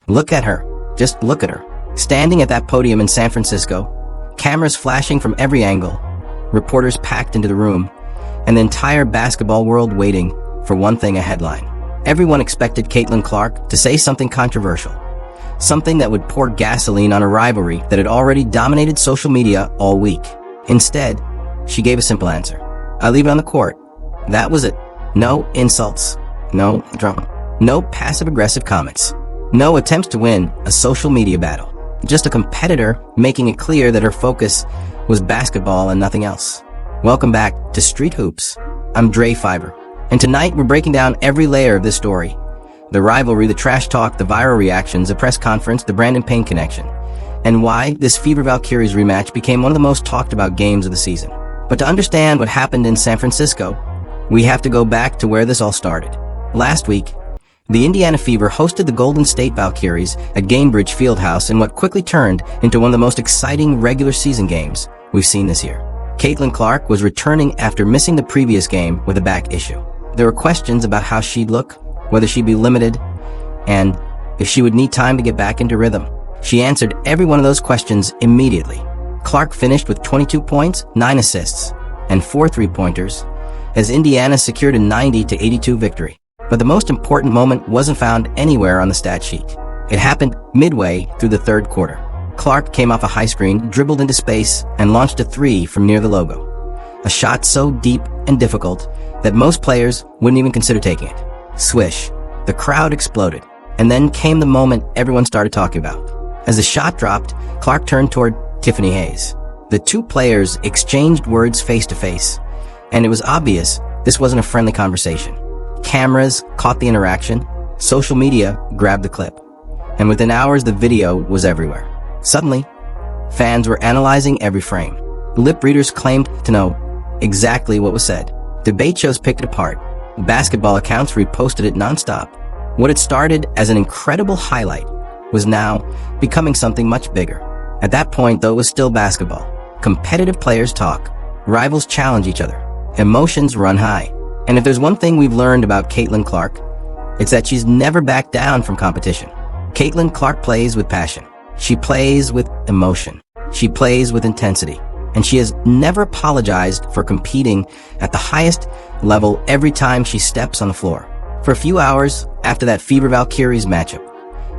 Look at her. Just look at her. Standing at that podium in San Francisco, cameras flashing from every angle, reporters packed into the room, and the entire basketball world waiting for one thing: a headline. Everyone expected Caitlin Clark to say something controversial, something that would pour gasoline on a rivalry that had already dominated social media all week. Instead, she gave a simple answer. "I leave it on the court." That was it. No insults, no drama, no passive-aggressive comments, no attempts to win a social media battle. Just a competitor making it clear that her focus was basketball and nothing else. Welcome back to Street Hoops. I'm Dre Fiber, and tonight we're breaking down every layer of this story. The rivalry, the trash talk, the viral reactions, the press conference, the Brandon Payne connection, and why this Fever Valkyries rematch became one of the most talked about games of the season. But to understand what happened in San Francisco, we have to go back to where this all started. Last week, the Indiana Fever hosted the Golden State Valkyries at Gainbridge Fieldhouse in what quickly turned into one of the most exciting regular season games we've seen this year. Caitlin Clark was returning after missing the previous game with a back issue. There were questions about how she'd look, whether she'd be limited, and if she would need time to get back into rhythm. She answered every one of those questions immediately. Clark finished with 22 points, 9 assists, and 4 three-pointers, as Indiana secured a 90-82 victory. But the most important moment wasn't found anywhere on the stat sheet. It happened midway through the third quarter. Clark came off a high screen, dribbled into space, and launched a three from near the logo. A shot so deep and difficult that most players wouldn't even consider taking it. Swish. The crowd exploded. And then came the moment everyone started talking about. As the shot dropped, Clark turned toward Tiffany Hayes. The two players exchanged words face to face, and it was obvious this wasn't a friendly conversation. Cameras caught the interaction, social media grabbed the clip, and within hours the video was everywhere. Suddenly, fans were analyzing every frame. Lip readers claimed to know exactly what was said. Debate shows picked it apart. Basketball accounts reposted it nonstop. What had started as an incredible highlight was now becoming something much bigger. At that point, though, it was still basketball. Competitive players talk. Rivals challenge each other. Emotions run high. And if there's one thing we've learned about Caitlin Clark, it's that she's never backed down from competition. Caitlin Clark plays with passion. She plays with emotion. She plays with intensity. And she has never apologized for competing at the highest level every time she steps on the floor. For a few hours after that Fever Valkyries matchup,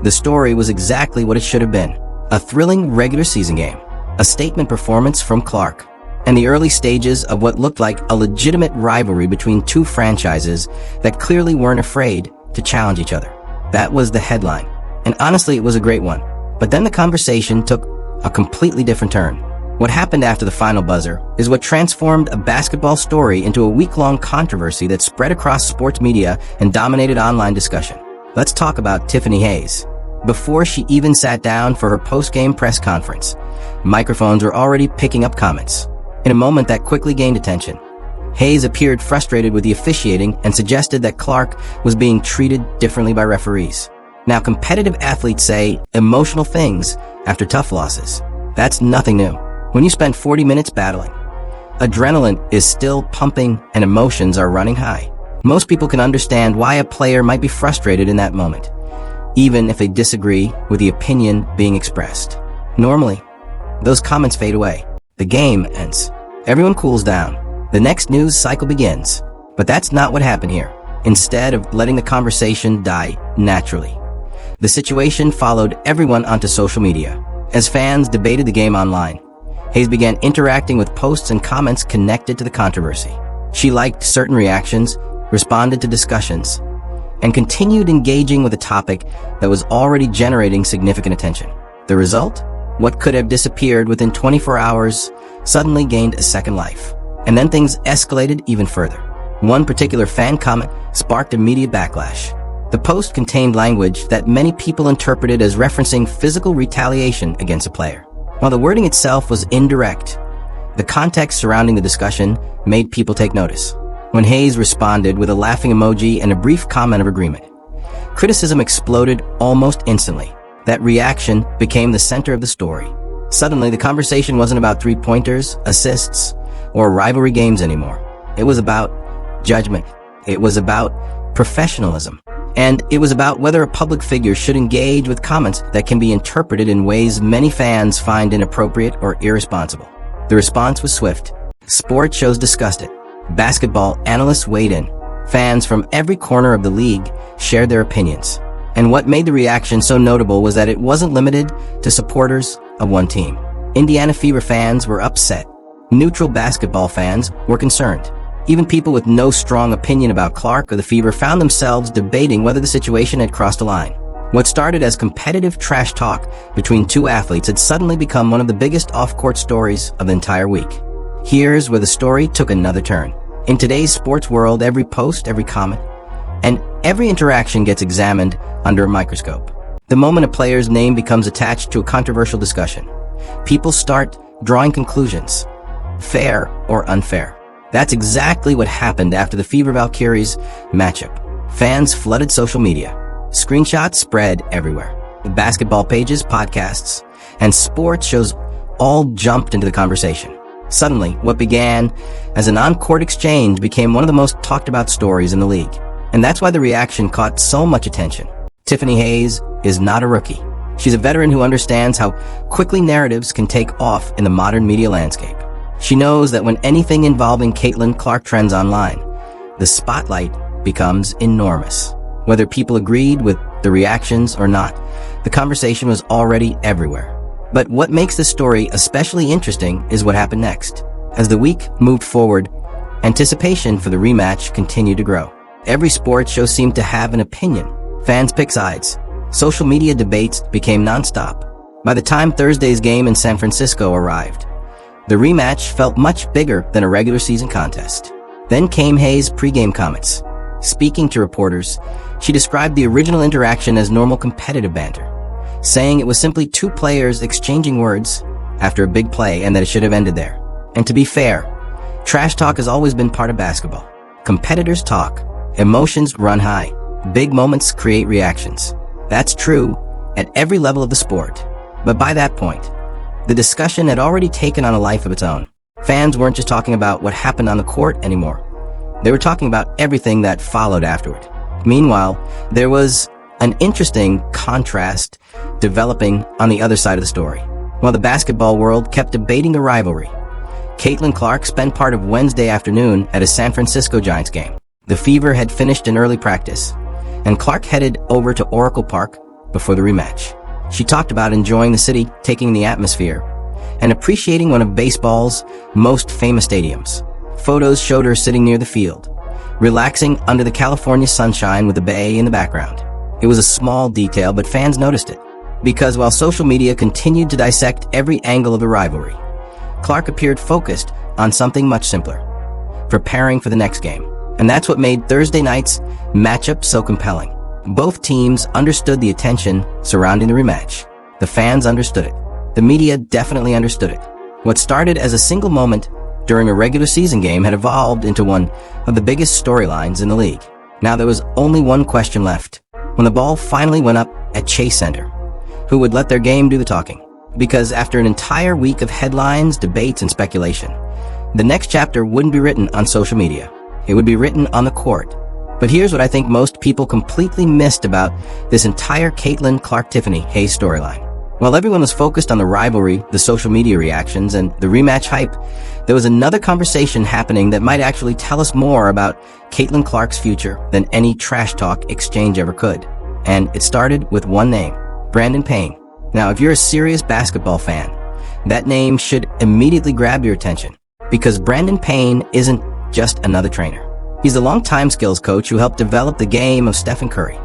the story was exactly what it should have been. A thrilling regular season game. A statement performance from Clark. And the early stages of what looked like a legitimate rivalry between two franchises that clearly weren't afraid to challenge each other. That was the headline. And honestly, it was a great one. But then the conversation took a completely different turn. What happened after the final buzzer is what transformed a basketball story into a week-long controversy that spread across sports media and dominated online discussion. Let's talk about Tiffany Hayes. Before she even sat down for her post-game press conference, microphones were already picking up comments. In a moment that quickly gained attention, Hayes appeared frustrated with the officiating and suggested that Clark was being treated differently by referees. Now, competitive athletes say emotional things after tough losses. That's nothing new. When you spend 40 minutes battling, adrenaline is still pumping and emotions are running high. Most people can understand why a player might be frustrated in that moment, even if they disagree with the opinion being expressed. Normally, those comments fade away. The game ends. Everyone cools down. The next news cycle begins. But that's not what happened here. Instead of letting the conversation die naturally, the situation followed everyone onto social media. As fans debated the game online, Hayes began interacting with posts and comments connected to the controversy. She liked certain reactions, responded to discussions, and continued engaging with a topic that was already generating significant attention. The result? What could have disappeared within 24 hours suddenly gained a second life. And then things escalated even further. One particular fan comment sparked immediate backlash. The post contained language that many people interpreted as referencing physical retaliation against a player. While the wording itself was indirect, the context surrounding the discussion made people take notice. When Hayes responded with a laughing emoji and a brief comment of agreement, criticism exploded almost instantly. That reaction became the center of the story. Suddenly, the conversation wasn't about three-pointers, assists, or rivalry games anymore. It was about judgment. It was about professionalism. And it was about whether a public figure should engage with comments that can be interpreted in ways many fans find inappropriate or irresponsible. The response was swift. Sports shows discussed it. Basketball analysts weighed in. Fans from every corner of the league shared their opinions. And what made the reaction so notable was that it wasn't limited to supporters of one team. Indiana Fever fans were upset. Neutral basketball fans were concerned. Even people with no strong opinion about Clark or the Fever found themselves debating whether the situation had crossed a line. What started as competitive trash talk between two athletes had suddenly become one of the biggest off-court stories of the entire week. Here's where the story took another turn. In today's sports world, every post, every comment, and every interaction gets examined under a microscope. The moment a player's name becomes attached to a controversial discussion, people start drawing conclusions, fair or unfair. That's exactly what happened after the Fever Valkyries matchup. Fans flooded social media. Screenshots spread everywhere. The basketball pages, podcasts, and sports shows all jumped into the conversation. Suddenly, what began as an on-court exchange became one of the most talked-about stories in the league. And that's why the reaction caught so much attention. Tiffany Hayes is not a rookie. She's a veteran who understands how quickly narratives can take off in the modern media landscape. She knows that when anything involving Caitlin Clark trends online, the spotlight becomes enormous. Whether people agreed with the reactions or not, the conversation was already everywhere. But what makes this story especially interesting is what happened next. As the week moved forward, anticipation for the rematch continued to grow. Every sports show seemed to have an opinion. Fans picked sides. Social media debates became nonstop. By the time Thursday's game in San Francisco arrived, the rematch felt much bigger than a regular season contest. Then came Hayes' pregame comments. Speaking to reporters, she described the original interaction as normal competitive banter, saying it was simply two players exchanging words after a big play and that it should have ended there. And to be fair, trash talk has always been part of basketball. Competitors talk. Emotions run high. Big moments create reactions. That's true at every level of the sport. But by that point, the discussion had already taken on a life of its own. Fans weren't just talking about what happened on the court anymore. They were talking about everything that followed afterward. Meanwhile, there was an interesting contrast developing on the other side of the story. While the basketball world kept debating the rivalry, Caitlin Clark spent part of Wednesday afternoon at a San Francisco Giants game. The Fever had finished an early practice, and Clark headed over to Oracle Park before the rematch. She talked about enjoying the city, taking the atmosphere, and appreciating one of baseball's most famous stadiums. Photos showed her sitting near the field, relaxing under the California sunshine with the bay in the background. It was a small detail, but fans noticed it. Because while social media continued to dissect every angle of the rivalry, Clark appeared focused on something much simpler, preparing for the next game. And that's what made Thursday night's matchup so compelling. Both teams understood the attention surrounding the rematch. The fans understood it. The media definitely understood it. What started as a single moment during a regular season game had evolved into one of the biggest storylines in the league. Now there was only one question left. When the ball finally went up at Chase Center, who would let their game do the talking? Because after an entire week of headlines, debates, and speculation, the next chapter wouldn't be written on social media. It would be written on the court. But here's what I think most people completely missed about this entire Caitlin Clark-Tiffany Hayes storyline. While everyone was focused on the rivalry, the social media reactions, and the rematch hype, there was another conversation happening that might actually tell us more about Caitlin Clark's future than any trash talk exchange ever could. And it started with one name, Brandon Payne. Now, if you're a serious basketball fan, that name should immediately grab your attention, because Brandon Payne isn't just another trainer. He's the longtime skills coach who helped develop the game of Stephen Curry,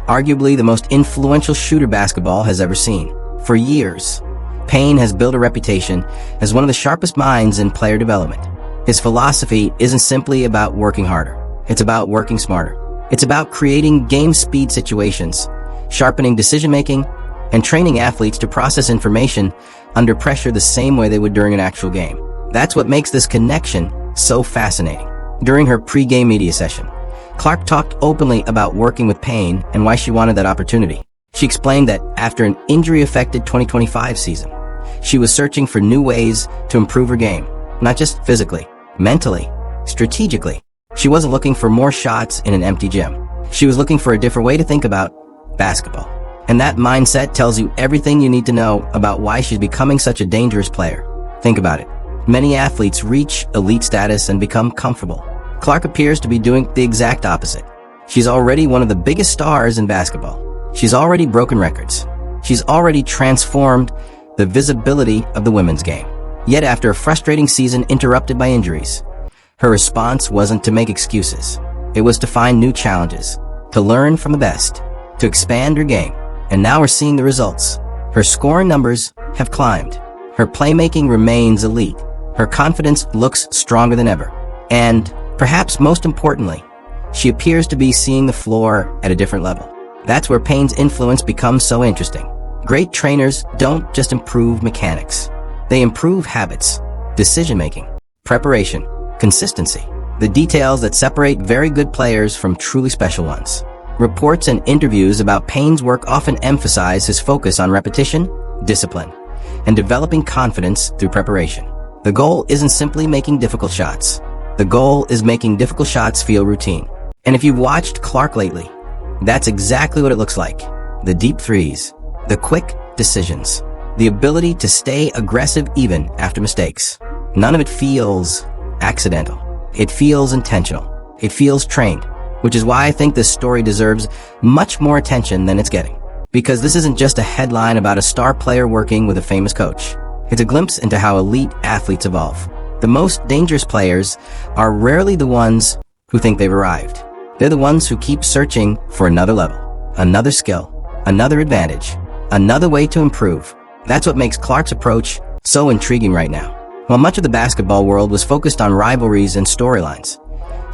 arguably the most influential shooter basketball has ever seen. For years, Payne has built a reputation as one of the sharpest minds in player development. His philosophy isn't simply about working harder. It's about working smarter. It's about creating game speed situations, sharpening decision-making, and training athletes to process information under pressure the same way they would during an actual game. That's what makes this connection so fascinating. During her pre-game media session, Clark talked openly about working with Payne and why she wanted that opportunity. She explained that after an injury-affected 2025 season, she was searching for new ways to improve her game, not just physically, mentally, strategically. She wasn't looking for more shots in an empty gym. She was looking for a different way to think about basketball. And that mindset tells you everything you need to know about why she's becoming such a dangerous player. Think about it. Many athletes reach elite status and become comfortable. Clark appears to be doing the exact opposite. She's already one of the biggest stars in basketball. She's already broken records. She's already transformed the visibility of the women's game. Yet after a frustrating season interrupted by injuries, her response wasn't to make excuses. It was to find new challenges, to learn from the best, to expand her game. And now we're seeing the results. Her scoring numbers have climbed. Her playmaking remains elite. Her confidence looks stronger than ever. And perhaps most importantly, she appears to be seeing the floor at a different level. That's where Payne's influence becomes so interesting. Great trainers don't just improve mechanics. They improve habits, decision-making, preparation, consistency, the details that separate very good players from truly special ones. Reports and interviews about Payne's work often emphasize his focus on repetition, discipline, and developing confidence through preparation. The goal isn't simply making difficult shots. The goal is making difficult shots feel routine. And if you've watched Clark lately, that's exactly what it looks like. The deep threes, the quick decisions, the ability to stay aggressive even after mistakes. None of it feels accidental. It feels intentional. It feels trained, which is why I think this story deserves much more attention than it's getting. Because this isn't just a headline about a star player working with a famous coach. It's a glimpse into how elite athletes evolve. The most dangerous players are rarely the ones who think they've arrived. They're the ones who keep searching for another level, another skill, another advantage, another way to improve. That's what makes Clark's approach so intriguing right now. While much of the basketball world was focused on rivalries and storylines,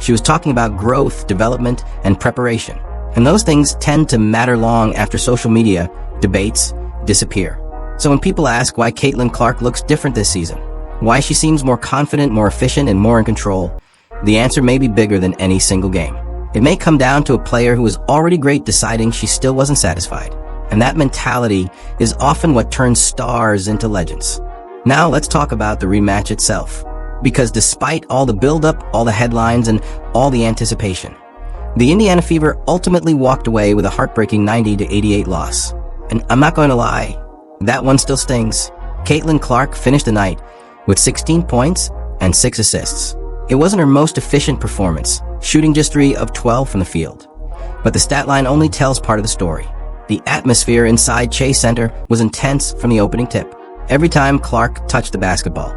she was talking about growth, development, and preparation. And those things tend to matter long after social media debates disappear. So when people ask why Caitlin Clark looks different this season, why she seems more confident, more efficient, and more in control, the answer may be bigger than any single game. It may come down to a player who was already great deciding she still wasn't satisfied. And that mentality is often what turns stars into legends. Now let's talk about the rematch itself. Because despite all the build-up, all the headlines, and all the anticipation, the Indiana Fever ultimately walked away with a heartbreaking 90-88 loss. And I'm not going to lie, that one still stings. Caitlin Clark finished the night with 16 points and 6 assists. It wasn't her most efficient performance, shooting just 3 of 12 from the field. But the stat line only tells part of the story. The atmosphere inside Chase Center was intense from the opening tip. Every time Clark touched the basketball,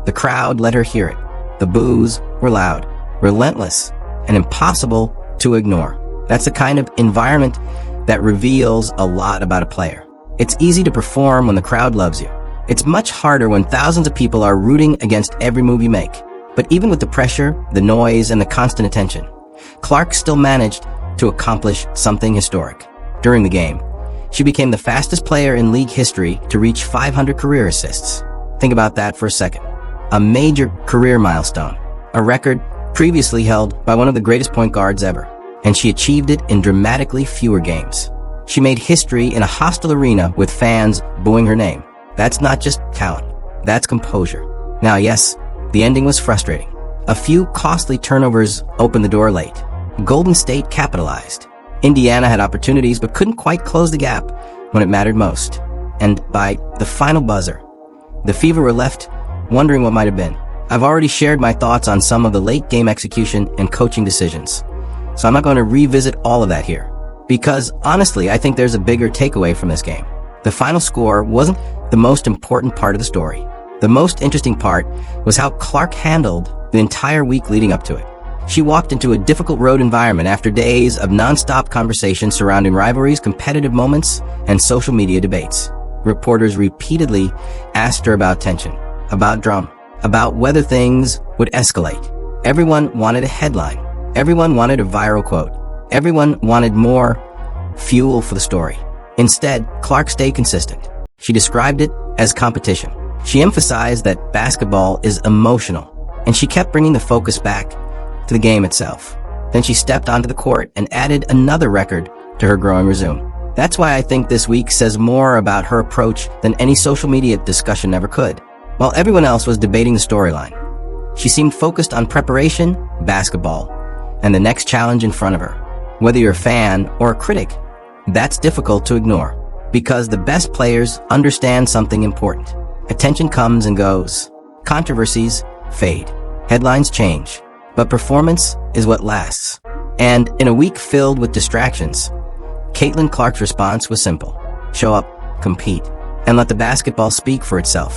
the crowd let her hear it. The boos were loud, relentless, and impossible to ignore. That's the kind of environment that reveals a lot about a player. It's easy to perform when the crowd loves you. It's much harder when thousands of people are rooting against every move you make. But even with the pressure, the noise, and the constant attention, Clark still managed to accomplish something historic. During the game, she became the fastest player in league history to reach 500 career assists. Think about that for a second. A major career milestone, a record previously held by one of the greatest point guards ever. And she achieved it in dramatically fewer games. She made history in a hostile arena with fans booing her name. That's not just talent, that's composure. Now yes, the ending was frustrating. A few costly turnovers opened the door late. Golden State capitalized. Indiana had opportunities but couldn't quite close the gap when it mattered most. And by the final buzzer, the Fever were left wondering what might have been. I've already shared my thoughts on some of the late game execution and coaching decisions, so I'm not going to revisit all of that here. Because honestly, I think there's a bigger takeaway from this game. The final score wasn't the most important part of the story. The most interesting part was how Clark handled the entire week leading up to it. She walked into a difficult road environment after days of non-stop conversations surrounding rivalries, competitive moments, and social media debates. Reporters repeatedly asked her about tension, about drama, about whether things would escalate. Everyone wanted a headline. Everyone wanted a viral quote. Everyone wanted more fuel for the story. Instead, Clark stayed consistent. She described it as competition. She emphasized that basketball is emotional, and she kept bringing the focus back to the game itself. Then she stepped onto the court and added another record to her growing resume. That's why I think this week says more about her approach than any social media discussion ever could. While everyone else was debating the storyline, she seemed focused on preparation, basketball, and the next challenge in front of her. Whether you're a fan or a critic, that's difficult to ignore. Because the best players understand something important. Attention comes and goes. Controversies fade. Headlines change. But performance is what lasts. And in a week filled with distractions, Caitlin Clark's response was simple. Show up, compete, and let the basketball speak for itself.